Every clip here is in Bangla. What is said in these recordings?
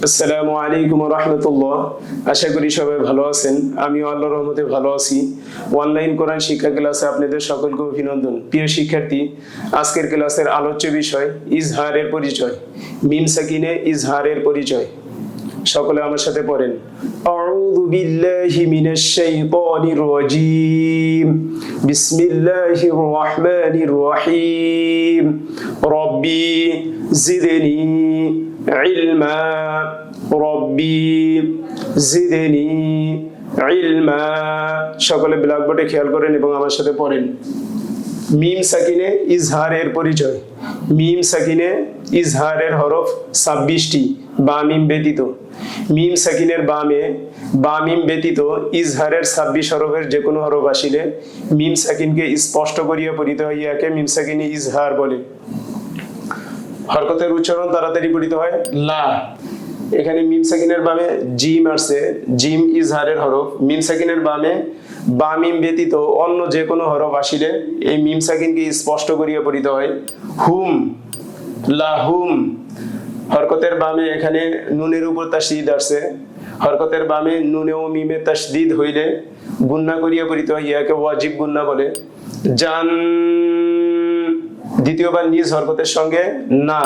আসসালামু আলাইকুম ওয়া রাহমাতুল্লাহ। আশা করি সবাই ভালো আছেন। আমি আল্লাহর রহমতে ভালো আছি। অনলাইন কোরআন শিক্ষা ক্লাসে আপনাদের সকলকে অভিনন্দন। প্রিয় শিক্ষার্থী, আজকের ক্লাসের আলোচ্য বিষয় ইজহারের পরিচয়। মিম সাকিনে ইজহারের পরিচয়। সকলে আমার সাথে পড়েন। আউযু বিল্লাহি মিনাশ শাইতানির রাজীম। বিসমিল্লাহির রহমানির রহিম। রব্বি জিদনি ইলমা। রব্বি জিদনি ইলমা। সকলে ব্ল্যাকবোর্ডে খেয়াল করেন এবং আমার সাথে পড়েন। মিম সাকিনে ইজহারের পরিচয়। মিম সাকিনে ইজহারের হরফ 26টি বা মিম ব্যতীত। মিম সাকিনের বামে বা মিম ব্যতীত ইজহারের 26 হরফের যে কোনো হরফ আসিলে মিম সাকিনকে স্পষ্ট করিয়া পড়িতে হইয়াকে মিম সাকিনে ইজহার বলে। হরকতের উচ্চারণ তাড়াতাড়ি পড়িতে হয় লা। এখানে মিম সাকিনের বামে জিম আসছে, জিম ইজহারের হরফ। মিম সাকিনের বামে বা মিম ব্যতীত অন্য যে কোনো হরফ আসিলে এই মিম সাকিনকে স্পষ্ট করিয়া পড়িতে হয় হুম, লাহুম। হরকতের বামে এখানে নুনের উপর তাসদীদ আসছে। হরকতের বামে নুনে ও মিমে তাসদীদ হইলে গুন্না করিয়া পড়িতে হয়, ইয়াকে ওয়াজিব গুন্না বলে। জান, দ্বিতীয়বার নিজ হরকতের সঙ্গে না,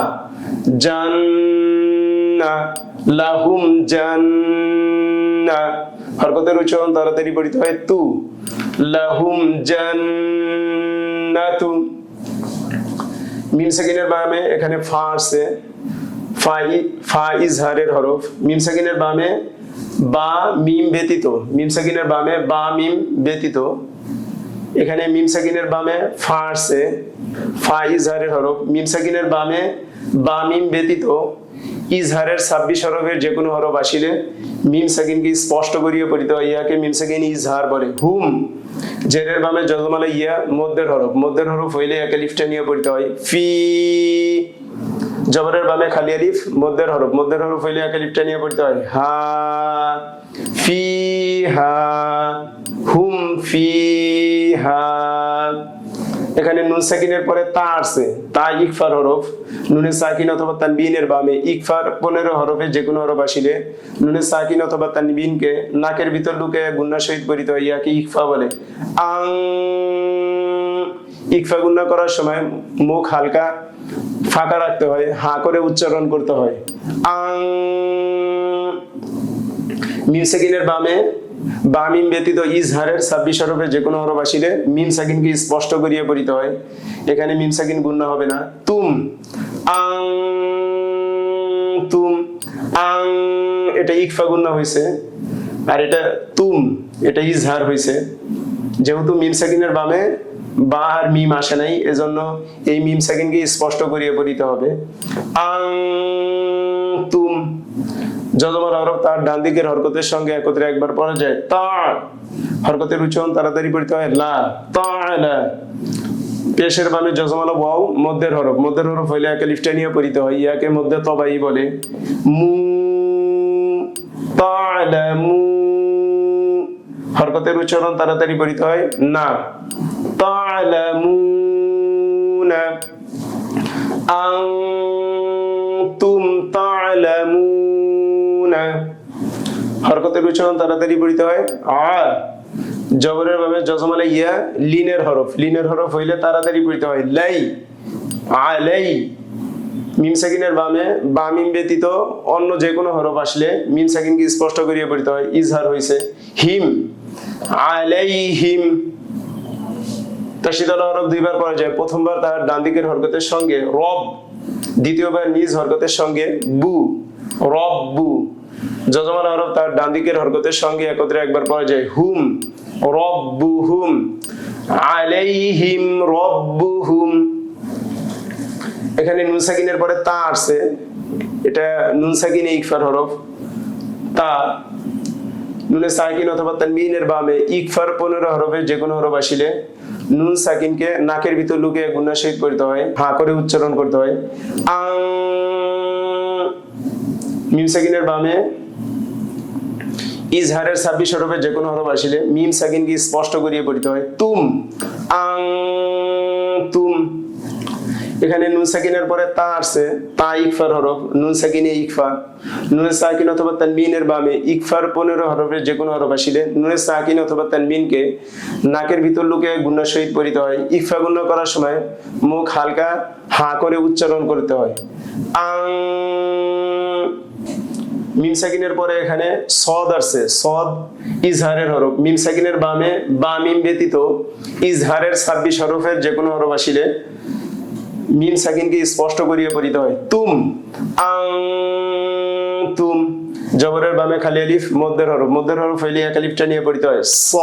জান্না, লাহুম জান্না। হরকতের উচ্চারণ তাড়াতাড়ি পড়িতে হয় তু, লাহুম জান্নাতু। মিম সাকিনের বামে এখানে ফা আছে, ফা ইজহারের হরফ। মিম সাকিনের বামে বা মিম ব্যতীত, মিম সাকিনের বামে বা মিম ব্যতীত এখানে মিম সাকিনের বামে ফা আছে, ফা ইজহারের হরফ। মিম সাকিনের বামে বা মিম ব্যতীত ইজহারের 26 হরফের যে কোনো হরফ আসিলে মিম সাকিনকে স্পষ্ট করিয়া পড়িতে হয়, ইয়াকে মিম সাকিন ইজহার বলে। হুম, জেরের বামে যজমালা ইয়া মধ্যের হরফ। মধ্যের হরফ হইলে একে লিফটে নিয়ে পড়িতে হয় ফি। জবরের বামে খালি আলিফ মধ্যের হরফ। মধ্যের হরফ হইলে একে লিফটে নিয়ে পড়িতে হয় হা, ফি হা, হুম ফি হা। এখানে নুন সাকিনের পরে তা আসছে, তা ইকফার হরফ। নুনে সাকিন অথবা তানবিনের বামে ইকফার 15 হরফে যে কোনো হরফ আসিলে নুনে সাকিন অথবা তানবিনকে নাকের ভিতর ঢুকে গুন্না সহিত পড়িতে হয়, ইয়াকে ইকফা বলে। আং, ইকফা গুন্না করার সময় মুখ হালকা ফাঁকা রাখতে হয়, হা করে উচ্চারণ করতে হয় আং। মিম সাকিনের বামে বা মিম ব্যতীত ইজহারের 26 হরফে যে কোনো হরফ আসিলে মিম সাকিনকে স্পষ্ট করিয়া পড়িতে হয়, এখানে মিম সাকিন গুন্না হবে না। তুম, আং তুম, আং এটা ইকফা গুন্না হয়েছে, আর এটা তুম এটা ইজহার হয়েছে। যেহেতু মিম সাকিনের বামে বা আর মিম আসে নাই, এজন্য এই মিম সাকিনকে স্পষ্ট করিয়া পড়িতে হবে আং তুম। যজমার হরফ তার ডান দিকের হরকতের সঙ্গে একত্রে একবার পড়া যায় তা। হরকতের উচ্চারণ তাড়াতাড়ি পড়িতে হয় লা, তাআলা। পেশের বামে যজমালা ওয়াও মধ্যের হরফ। মধ্যের হরফ হইলে একে লিফটে নিয়ে পড়িতে হয়, ইয়াকে মধ্যে তবাই বলে। মু, তা'লামু। হরকতের উচ্চারণ তাড়াতাড়ি পড়িতে হয় না, তা'লামুনা। আনতুম তা'লামুনা। হরকতের উচ্চারণ তাড়াতাড়ি পড়িতে হয় আ। জবরের বামে যজমালা ইয়া লিনের হরফ। লিনের হরফ হইলে তাড়াতাড়ি পড়িতে হয় লাই, আলাই। মিম সাকিনের বামে বা মিম ব্যতীত অন্য যে কোনো হরফ আসলে মিম সাকিনকে স্পষ্ট করিয়া পড়িতে হয়, ইজহার হইছে হিম, আলাইহিম। তাসদীদ হরফ দুইবার পড়া যায়। প্রথমবার তার ডান দিকের হরকতের সঙ্গে রব, দ্বিতীয়বার নিজ হরকতের সঙ্গে বু, রব্বু। যজমালা হরফ তার ডান দিকের হরকতের সঙ্গে একত্রে একবার পড়া যায় হুম, রব্বুহুম, আলাইহিম রব্বুহুম। এখানে নুন সাকিনের পরে তা আসছে, এটা নুন সাকিন ইকফার হরফ তা। নুনে সাকিন অথবা তানবিনের বামে ইকফার 15 হরফে যে কোনো হরফ আসিলে নুন সাকিনকে নাকের ভিতর লুকিয়ে গুন্না সহিত করতে হয়, হা করে উচ্চারণ করতে হয় আং। মিম সাকিনের বামে ইজহারের 26 হরফে যে কোনো হরফ আসিলে মিম সাকিনকে স্পষ্ট করিয়ে পড়তে হয় তুম, আং তুম। এখানে নুন সাকিনের পরে তা আসছে, তা ইকফার হরফ, নুন সাকিনে ইকফা। নুনে সাকিন অথবা তানবিনের বামে ইকফার 15 হরফের যে কোনো হরফ আসিলে নুনে সাকিন অথবা তানবিনকে নাকের ভিতর লুকিয়ে গুণার সহিত পড়িতে হয়। ইকফা গুণ করার সময় মুখ হালকা হা করে উচ্চারণ করতে হয়। আং। মিম সাকিনের পরে এখানে সদ আসছে, সদ ইজহারের হরফ। মিম সাকিনের বামে বা মিম ব্যতীত ইজহারের 26 হরফের যে কোনো হরফ আসিলে মিম সাকিনকে স্পষ্ট করিয়ে পড়িতে হয়। তুম। আং তুম। জবরের বামে খালি আলিফ, মধ্যের হরফ, মধ্যের হরফ হইলে এক আলিফটা নিয়ে পড়িতে হয়। স।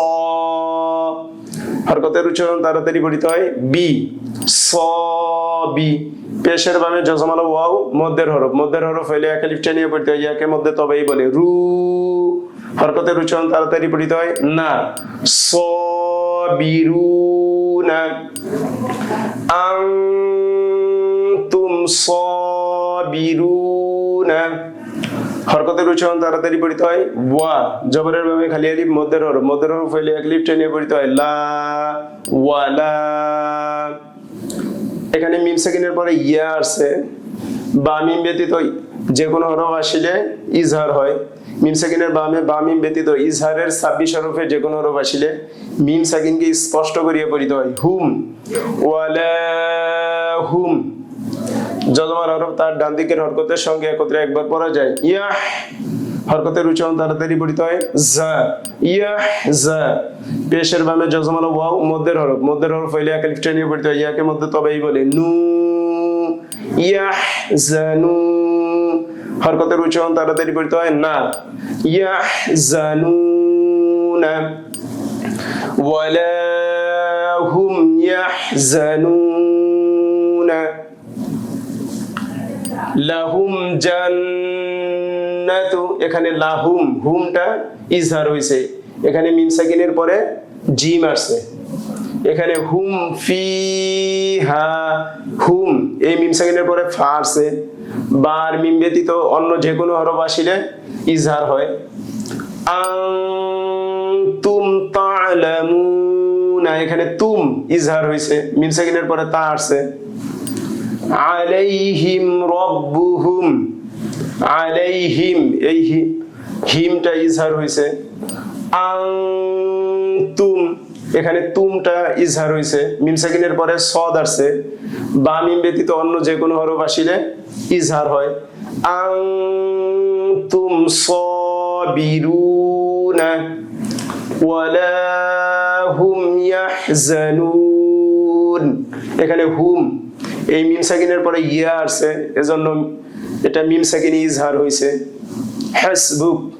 হরকতের উচ্চারণ তাড়াতাড়ি পড়িতে হয়। বি। স বি। পেশের বামে জজমালা ওয়াও, মধ্যের হরফ, মধ্যের হরফ হইলে এক আলিফটা নিয়ে পড়িতে হয়। ইয়াকে মধ্যে তবেই বলে রু। হরকতের উচ্চারণ তাড়াতাড়ি পড়িতে হয়। না। স বিরু না। আং তুম সাবিরুনা। হরকতের উচ্চারণ তাড়াতাড়ি পড়িতে হয়। ওয়া। জবরের বামে খালি আলিফ, মধ্যের হরফ, মধ্যের হরফ হইলে এক আলিফ টেনে পড়িতে হয়। লা ওয়ালা। এখানে মিম সাকিনের পরে ইয়া আসছে, বা মিম ব্যতীত যে কোনো হরফ আসিলে ইজহার হয়। মিম সাকিনের বামে বা মিম ব্যতীত ইজহারের 26 হরফে যে কোনো হরফ আসিলে মিম সাকিনকে স্পষ্ট করিয়ে পড়িতে হয়। হুম ওয়ালা হুম। জজমার হরফ তার ডান দিকের হরকতের সঙ্গে একত্রে একবার পড়া যায়। ইয়াহ। হরকতের উচ্চারণ তাড়াতাড়ি পড়িতে হয়। জা। ইয়াহ জা। পেশের বামে জজমালা ওয়াও, মধ্যের হরফ, মধ্যের হরফ হইলে এক আলিফ টেনে পড়িতে হয়। ইয়াকে মধ্যে তবেই বলে নু। ইয়াহ জানু। হরকতের উচ্চারণ তাড়াতাড়ি পড়িতে হয়। না। ইয়াহ জানু না। ওয়ালা হুম ইয়াহজানুনা। লাহুম জান্নাতু। এখানে লাহুম, হুমটা ইজহার হইছে। এখানে মিম সাকিনের পরে জিম আসছে। এখানে হুম ফিহা, হুম এই মিম সাকিনের পরে ফা আসছে। বার মিম ব্যতীত অন্য যে কোনো হরফ আসিলে ইজহার হয়। আনতুম তা'লামুনা। এখানে তুম ইজহার হইছে, মিম সাকিনের পরে তা আসছে। আলাইহিম রব্বুহুম। আলাইহিম এই হিমটা ইজহার হইছে। আনতুম এখানে তুমটা ইজহার হইছে, মিম সাকিনের পরে সদ আসছে। বা মিম ব্যতীত অন্য যে কোনো হরফ আসিলে ইজহার হয়। আনতুম সাবিরুনা ওয়ালা হুম ইয়াহজানুন। এখানে হুম এই মিম সাকিনের পরে ইয়া আসছে, এজন্য এটা মিম সাকিন ইজহার হইছে। হাসবুক